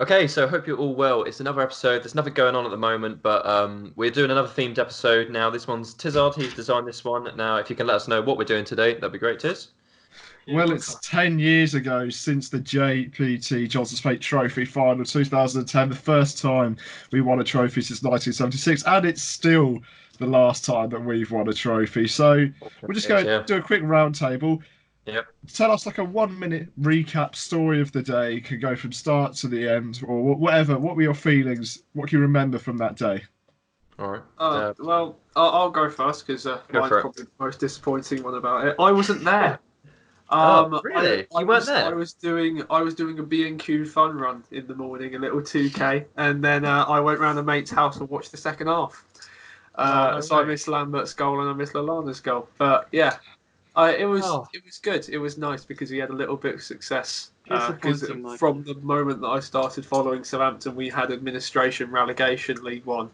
Okay, so hope you're all well. It's another episode. There's nothing going on at the moment, but we're doing another themed episode now. This one's Tizard. He's designed this one. Now, if you can let us know what we're doing today, that'd be great, Tiz. Well, it's 10 years ago since the JPT Johnson Spate Trophy final 2010, the first time we won a trophy since 1976, and it's still the last time that we've won a trophy. So we're just going to do a quick round table. Yep. Tell us like a 1 minute recap story of the day. Could go from start to the end or whatever. What were your feelings? What can you remember from that day? All right. Well, I'll go first because mine's probably the most disappointing one about it. I wasn't there. Really? You weren't there? I was doing a B&Q fun run in the morning, a little 2K, and then I went round a mate's house and watched the second half. So I missed Lambert's goal and I missed Lallana's goal. But yeah, it was good. It was nice because we had a little bit of success. Because from the moment that I started following Southampton, we had administration relegation League One.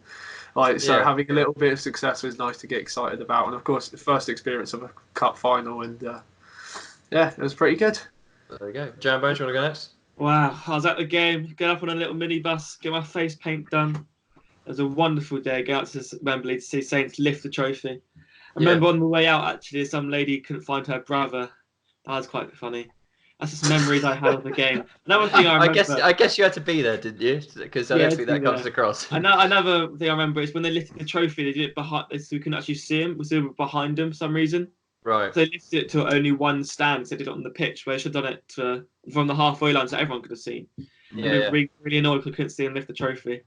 Having a little bit of success was nice to get excited about, and of course the first experience of a cup final, and it was pretty good. There we go. Jambo, do you want to go next? Wow, I was at the game, get up on a little minibus, get my face paint done. It was a wonderful day. Go out to Wembley to see Saints lift the trophy. I remember on the way out, actually, some lady couldn't find her brother. That was quite funny. That's just memories I had of the game. Another thing I remember. I guess you had to be there, didn't you? Because I don't think that comes across. Another thing I remember is when they lifted the trophy, they did it behind, so we couldn't actually see him. We were behind him for some reason. Right. So they lifted it to only one stand. So they did it on the pitch, where they should have done it from the halfway line, so everyone could have seen. Really annoyed because we couldn't see him lift the trophy.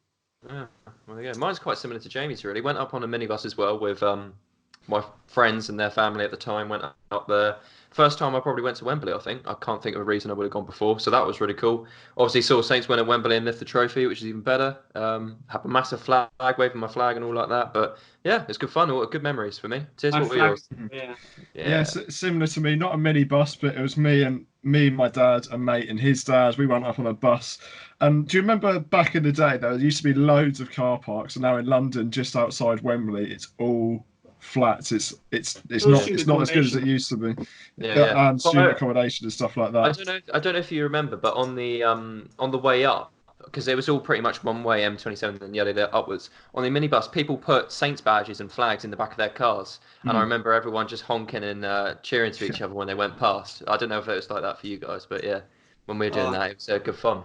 Yeah. Well, yeah. Mine's quite similar to Jamie's. Really, went up on a minibus as well with my friends and their family at the time. Went up there. First time I probably went to Wembley, I think. I can't think of a reason I would have gone before. So that was really cool. Obviously saw Saints win at Wembley and lift the trophy, which is even better. Have a massive flag, waving my flag and all like that. But yeah, it's good fun. All good memories for me. Tiz, what were yours? Yeah, similar to me. Not a minibus, but it was me, my dad, a mate and his dad. We went up on a bus. And do you remember back in the day, there used to be loads of car parks, and now in London, just outside Wembley, it's all flats. It's not as good as it used to be. And student accommodation and stuff like that. I don't know if you remember, but on the way up, because it was all pretty much one way, M27 and there upwards. On the minibus, people put Saints badges and flags in the back of their cars, and I remember everyone just honking and cheering to each other when they went past. I don't know if it was like that for you guys, but yeah, when we were doing that, it was good fun.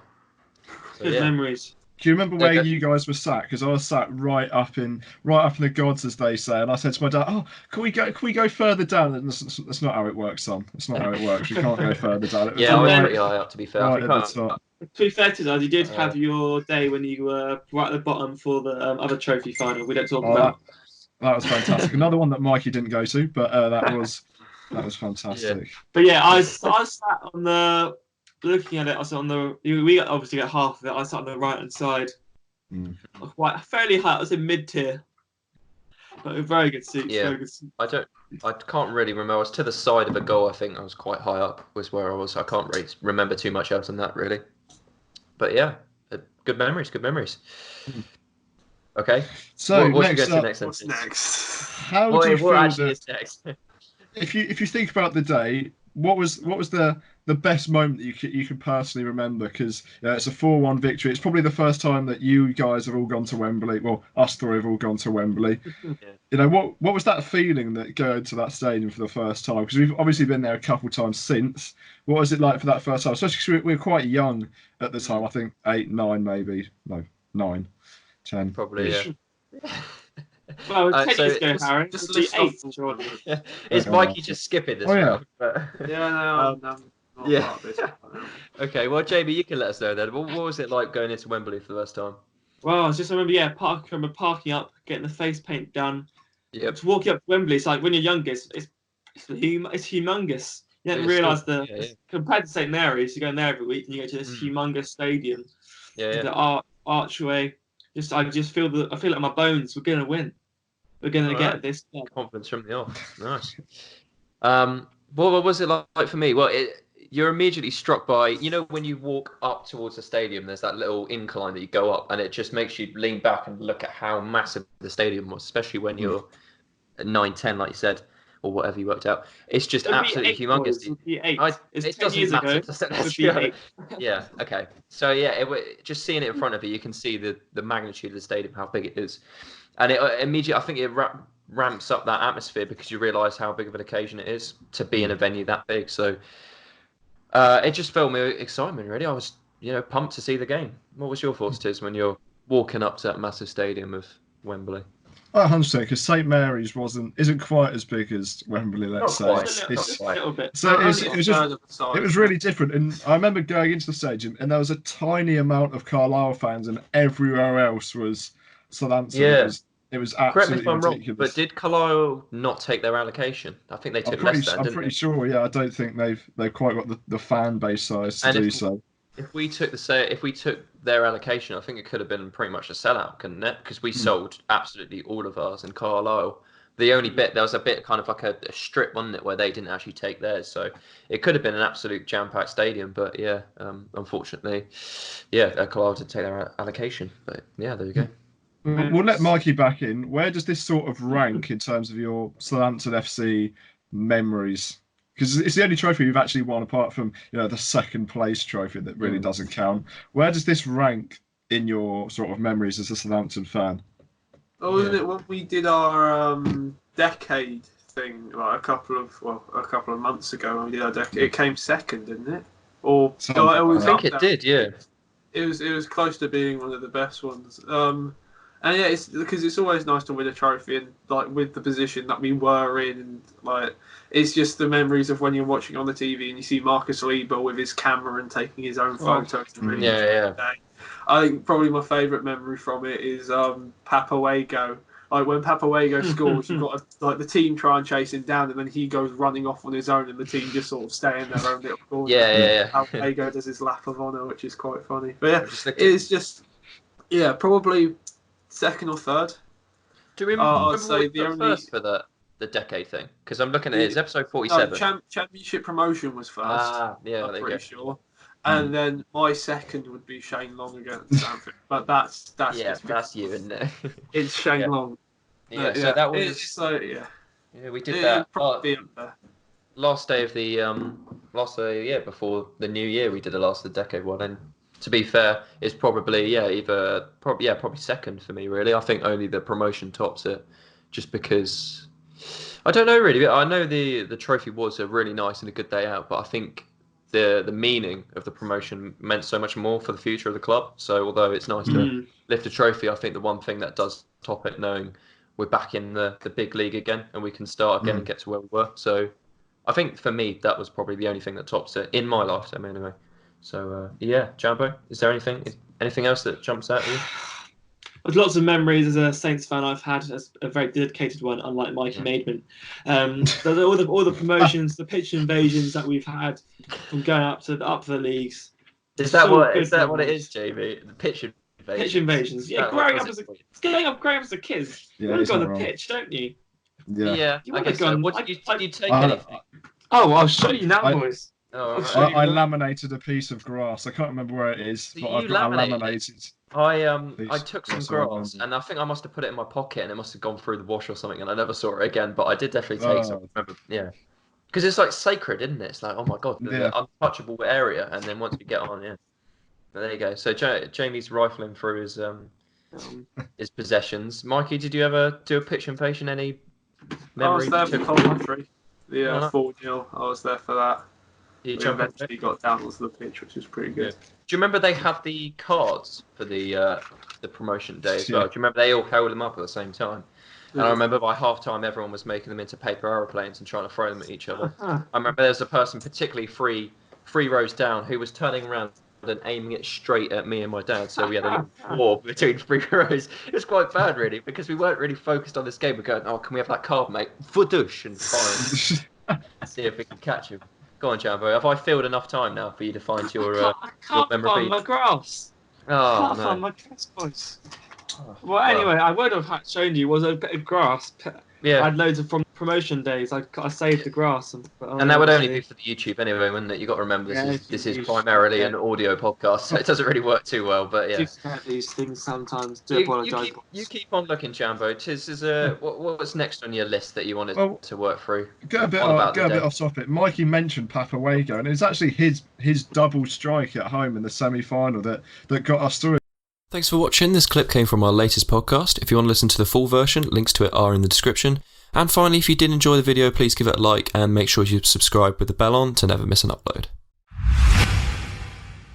So, good memories. Do you remember where you guys were sat? Because I was sat right up in the gods, as they say. And I said to my dad, "Oh, can we go further down?" And that's not how it works, son. It's not how it works. We can't go further down. I was pretty high up, to be fair. Right at the top. To be fair to that, you did have your day when you were right at the bottom for the other trophy final. We don't talk about. That was fantastic. Another one that Mikey didn't go to, but that was fantastic. Yeah. But yeah, I sat on the. Looking at it, I was on the. We obviously get half of it. I sat on the right hand side, quite fairly high. I was in mid tier, but very good seats. Yeah, very good seats. I can't really remember. I was to the side of a goal. I think I was quite high up. Was where I was. I can't really remember too much else than that, really. But yeah, good memories. Good memories. Okay. So what's what's next? How do you feel that? Next? If you think about the day. What was the best moment that you can personally remember? Because it's a 4-1 victory. It's probably the first time that you guys have all gone to Wembley. Well, us three have all gone to Wembley. What was that feeling that going to that stadium for the first time? Because we've obviously been there a couple times since. What was it like for that first time? Especially because we were quite young at the time. I think 8, 9, maybe. No, 9, 10. Probably, yeah. Well, 10 years ago, Harry. Just list 8, surely. Is Mikey just skipping this round? Yeah. Okay, well, Jamie, you can let us know then. What was it like going into Wembley for the first time? Well, I remember parking up, getting the face paint done. Yeah. Just walking up to Wembley, it's like when you're younger, it's humongous. You don't realise compared to St Mary's, you go in there every week and you go to this humongous stadium. Yeah. The archway. I feel it in my bones. We're gonna win. We're gonna get this. Confidence from the off. Nice. What was it like for me? Well, you're immediately struck by, when you walk up towards the stadium, there's that little incline that you go up, and it just makes you lean back and look at how massive the stadium was, especially when you're 9, 10, like you said. or whatever you worked out. It's just It would be absolutely 8, humongous. boys. It would be 8. It's It 10 doesn't years matter. ago. Let's It be would be 8. Yeah. Okay. So yeah, just seeing it in front of you, you can see the magnitude of the stadium, how big it is, and it immediately, I think it ramps up that atmosphere because you realise how big of an occasion it is to be in a venue that big. So it just filled me with excitement. Really, I was pumped to see the game. What was your thoughts, Tiz, when you're walking up to that massive stadium of Wembley? 100%, because St Mary's isn't quite as big as Wembley. Let's say quite. Just a little bit. so it was really different. And I remember going into the stadium, and there was a tiny amount of Carlisle fans, and everywhere else was Southampton. Yeah. It was Correct me absolutely if I'm wrong, ridiculous. but did Carlisle not take their allocation? I think they took less than. I'm pretty sure. Yeah, I don't think they've quite got the fan base size to do so. If we took their allocation, I think it could have been pretty much a sellout, couldn't it? Because we sold absolutely all of ours in Carlisle. The only bit, there was a bit kind of like a strip, wasn't it, where they didn't actually take theirs. So it could have been an absolute jam-packed stadium, but yeah, unfortunately, Carlisle did take their allocation. But yeah, there you go. We'll let Mikey back in. Where does this sort of rank in terms of your Southampton FC memories? Because it's the only trophy you've actually won, apart from the second place trophy that really doesn't count. Where does this rank in your sort of memories as a Southampton fan? Oh, wasn't it when we did our decade thing like a couple of months ago? When we did our decade, it came second, didn't it? Or I think it did. Yeah, it was close to being one of the best ones. And yeah, it's because it's always nice to win a trophy, and like with the position that we were in, and like it's just the memories of when you're watching on the TV and you see Marcus Lieber with his camera and taking his own photos. Yeah. I think probably my favourite memory from it is Papawago. Like when Papawago scores, you've got the team try and chase him down, and then he goes running off on his own, and the team just sort of stay in their own little corner. Yeah. Papawago does his lap of honour, which is quite funny. But yeah, it's just probably second or third. Do we remember I'd say the only first for the decade thing? Because I'm looking at it, it's episode 47. No, championship promotion was first. Yeah, I'm pretty sure. And then my second would be Shane Long against Stanford. But that's that's you, isn't it? It's Shane Long. Yeah, so that was it's so yeah, we did that. Probably up there. Last day of the before the new year, we did the last of the decade one. And to be fair, it's probably probably second for me, really. I think only the promotion tops it, just because I don't know really. I know the trophy was a really nice and a good day out, but I think the meaning of the promotion meant so much more for the future of the club. So although it's nice to lift a trophy, I think the one thing that does top it, knowing we're back in the big league again and we can start again and get to where we were. So I think for me that was probably the only thing that tops it in my lifetime anyway. So Jambo, is there anything else that jumps out at you? There's lots of memories as a Saints fan I've had as a very dedicated one, unlike Mikey Maidman. All the promotions, the pitch invasions that we've had from going up the leagues. Is that what it is, JB? The pitch invasions. Pitch invasions. Yeah, growing up as a kid, you want to go on the pitch, don't you? Yeah. I guess so. Did you take anything? Oh, I'll show you now, boys. I laminated a piece of grass. I can't remember where it is, but I've got laminated. I took some grass and I think I must have put it in my pocket and it must have gone through the wash or something and I never saw it again. But I did definitely take some. Remember, because it's like sacred, isn't it? It's like, oh my god, the untouchable area. And then once we get on, But there you go. So Jamie's rifling through his possessions. Mikey, did you ever do a pitch invasion? Any memory? I was there for Coventry. The 4-0. I was there for that. We eventually got down onto the pitch, which was pretty good. Do you remember they had the cards for the promotion day as well? Do you remember they all held them up at the same time? And I remember by half time everyone was making them into paper aeroplanes and trying to throw them at each other. I remember there was a person, particularly three rows down, who was turning around and aiming it straight at me and my dad. So we had a war between 3 rows. It was quite bad, really, because we weren't really focused on this game. We're going, oh, can we have that card, mate? Foodush, and fire. See if we can catch him. Go on, Jambo. Have I filled enough time now for you to find your memorabilia? Find my grass. Oh, find my grass, boys. Well, anyway, I would have shown you was a bit of grass Yeah. I had loads of from promotion days. I saved the grass, And that would only be for the YouTube anyway, wouldn't it? You got to remember this is primarily an audio podcast, so it doesn't really work too well. But yeah, these things sometimes. You keep on looking, Jambo. What's next on your list that you wanted to work through? Go a bit off topic. Mikey mentioned Papawego, and it's actually his double strike at home in the semi-final that got us through. Thanks for watching. This clip came from our latest podcast. If you want to listen to the full version, links to it are in the description. And finally, if you did enjoy the video, please give it a like and make sure you subscribe with the bell on to never miss an upload.